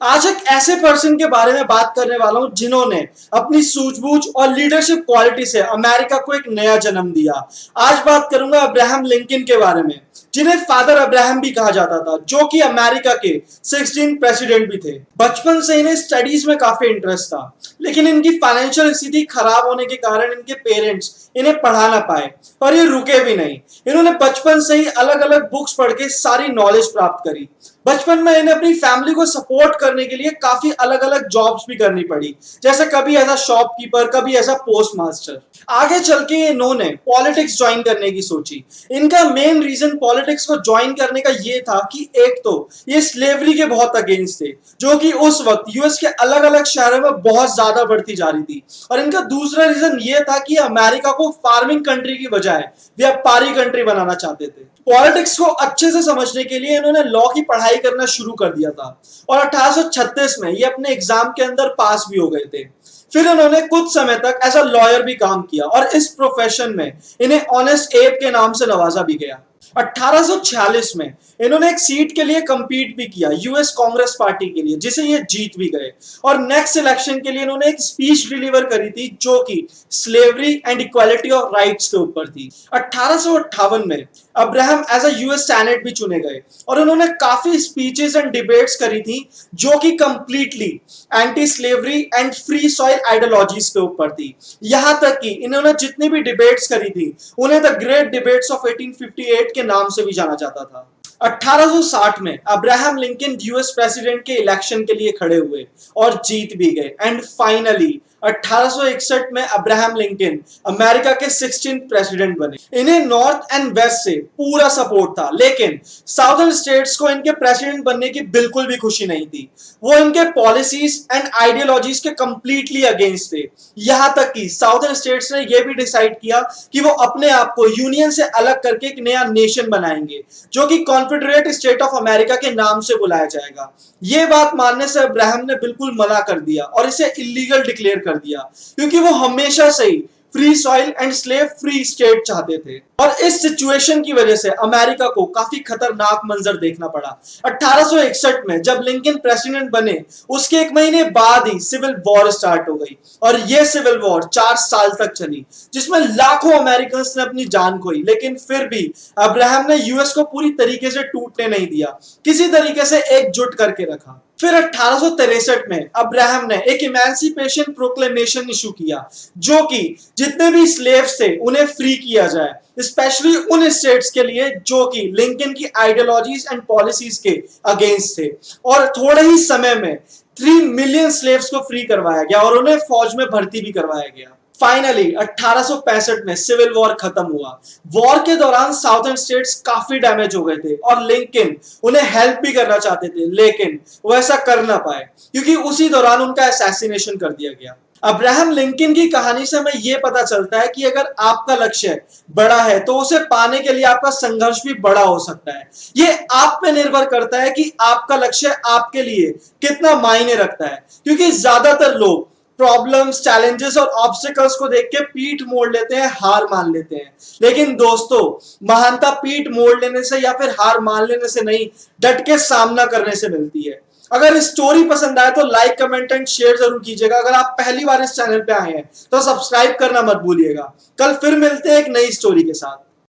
आज एक ऐसे पर्सन के बारे में बात करने वाला हूं जिन्होंने अपनी सूझबूझ और लीडरशिप क्वालिटी से अमेरिका को एक नया जन्म दिया। आज बात करूंगा अब्राहम लिंकन के बारे में, जिन्हें फादर अब्राहम भी कहा जाता था, जो कि अमेरिका के 16 प्रेसिडेंट भी थे। बचपन से इन्हें स्टडीज में काफी इंटरेस्ट था, लेकिन इनकी फाइनेंशियल स्थिति खराब होने के कारण इनके पेरेंट्स इन्हें पढ़ा ना पाए, और ये रुके भी नहीं। इन्होंने बचपन से ही अलग अलग बुक्स पढ़ के सारी नॉलेज प्राप्त करी। बचपन में इन्हें अपनी फैमिली को सपोर्ट करने के लिए काफी अलग अलग जॉब्स भी करनी पड़ी, जैसे कभी एज अ शॉपकीपर, कभी एज अ पोस्ट मास्टर। आगे चल के इन्होंने पॉलिटिक्स ज्वाइन करने की सोची। इनका मेन रीजन पॉलिटिक्स को ज्वाइन करने का ये था कि एक तो ये स्लेवरी के बहुत अगेंस्ट थे, जो कि उस वक्त यूएस के अलग अलग शहरों में बहुत ज्यादा बढ़ती जा रही थी। और इनका दूसरा रीजन ये था कि अमेरिका को फार्मिंग कंट्री की बजाय व्यापारी कंट्री बनाना चाहते थे। पॉलिटिक्स को अच्छे से समझने के लिए इन्होंने लॉ की पढ़ाई करना शुरू कर दिया था, और 1836 में ये अपने एग्जाम के अंदर पास भी हो गए थे। फिर इन्होंने कुछ समय तक एज अ लॉयर भी काम किया, और इस प्रोफेशन में इन्हें ऑनेस्ट एब के नाम से नवाजा भी गया। 1846 में इन्होंने एक सीट के लिए कंपीट भी किया, यूएस कांग्रेस पार्टी के लिए, जिसे ये जीत भी गए। और नेक्स्ट इलेक्शन के लिए इन्होंने एक स्पीच डिलीवर करी थी, जो कि slavery and equality of rights के ऊपर थी। 1858 में Abraham as a US senate भी चुने गए, और उन्होंने काफी स्पीचेस एंड डिबेट्स करी थी, जो कि completely anti slavery and free soil ideologies के ऊपर थी। यहां तक कि इन्होंने जितनी भी डिबेट्स करी थी, उन्हें द ग्रेट डिबेट्स ऑफ 1858 के नाम से भी जाना जाता था। 1860 में अब्राहम लिंकन यूएस प्रेसिडेंट के इलेक्शन के लिए खड़े हुए और जीत भी गए। एंड फाइनली 1861 में अब्राहम लिंकन अमेरिका के 16 प्रेसिडेंट बने। इन्हें नॉर्थ एंड वेस्ट से पूरा सपोर्ट था, लेकिन साउदर्न स्टेट्स को इनके प्रेसिडेंट बनने की बिल्कुल भी खुशी नहीं थी। वो इनके पॉलिसीज एंड आइडियोलॉजीज के कंप्लीटली अगेंस्ट थे। यहां तक कि साउदर्न स्टेट्स ने यह भी डिसाइड किया कि वो अपने आप को यूनियन से अलग करके एक नया नेशन बनाएंगे, जो कि कॉन्फेडरेट स्टेट ऑफ अमेरिका के नाम से बुलाया जाएगा। ये बात मानने से अब्राहम ने बिल्कुल मना कर दिया और इसे इलीगल डिक्लेयर कर दिया, क्योंकि वो हमेशा से ही free soil and slave free state चाहते थे। और इस सिचुएशन की वजह से अमेरिका को काफी खतरनाक मंजर देखना पड़ा। 1861 में जब लिंकन प्रेसिडेंट बने, उसके एक महीने बाद ही सिविल वॉर स्टार्ट हो गई, और यह सिविल वॉर 4 साल तक चली, जिसमें लाखों अमेरिकन ने अपनी जान खोई। लेकिन फिर भी अब्राहम ने यूएस को पूरी तरीके से टूटने नहीं दिया, किसी तरीके से एकजुट करके रखा। फिर 1863 में अब्राहम ने एक इमेंसिपेशन प्रोक्लेमेशन इशू किया, जो कि जितने भी स्लेव्स थे उन्हें फ्री किया जाए, स्पेशली उन स्टेट्स के लिए जो कि लिंकन की आइडियोलॉजीज एंड पॉलिसीज के अगेंस्ट थे। और थोड़े ही समय में 3 मिलियन स्लेव्स को फ्री करवाया गया और उन्हें फौज में भर्ती भी करवाया गया। फाइनली 1865 में सिविल वॉर खत्म हुआ। वॉर के दौरान साउथर्न स्टेट्स काफी डैमेज हो गए थे, और लिंकन उन्हें हेल्प भी करना चाहते थे, लेकिन वो ऐसा कर ना पाए, क्योंकि उसी दौरान उनका असैसिनेशन कर दिया गया। अब्राहम लिंकन की कहानी से हमें यह पता चलता है कि अगर आपका लक्ष्य बड़ा है तो उसे पाने के लिए आपका संघर्ष भी बड़ा हो सकता है। यह आप पे निर्भर करता है कि आपका लक्ष्य आपके लिए कितना मायने रखता है, क्योंकि ज्यादातर लोग प्रॉब्लम्स, चैलेंजेस और ऑब्स्टिकल्स को देख के पीठ मोड़ लेते हैं, हार मान लेते हैं। लेकिन दोस्तों, महानता पीठ मोड़ लेने से या फिर हार मान लेने से नहीं, डट के सामना करने से मिलती है। अगर स्टोरी पसंद आए तो लाइक, कमेंट एंड शेयर जरूर कीजिएगा। अगर आप पहली बार इस चैनल पे आए हैं तो सब्सक्राइब करना मत भूलिएगा। कल फिर मिलते हैं एक नई स्टोरी के साथ।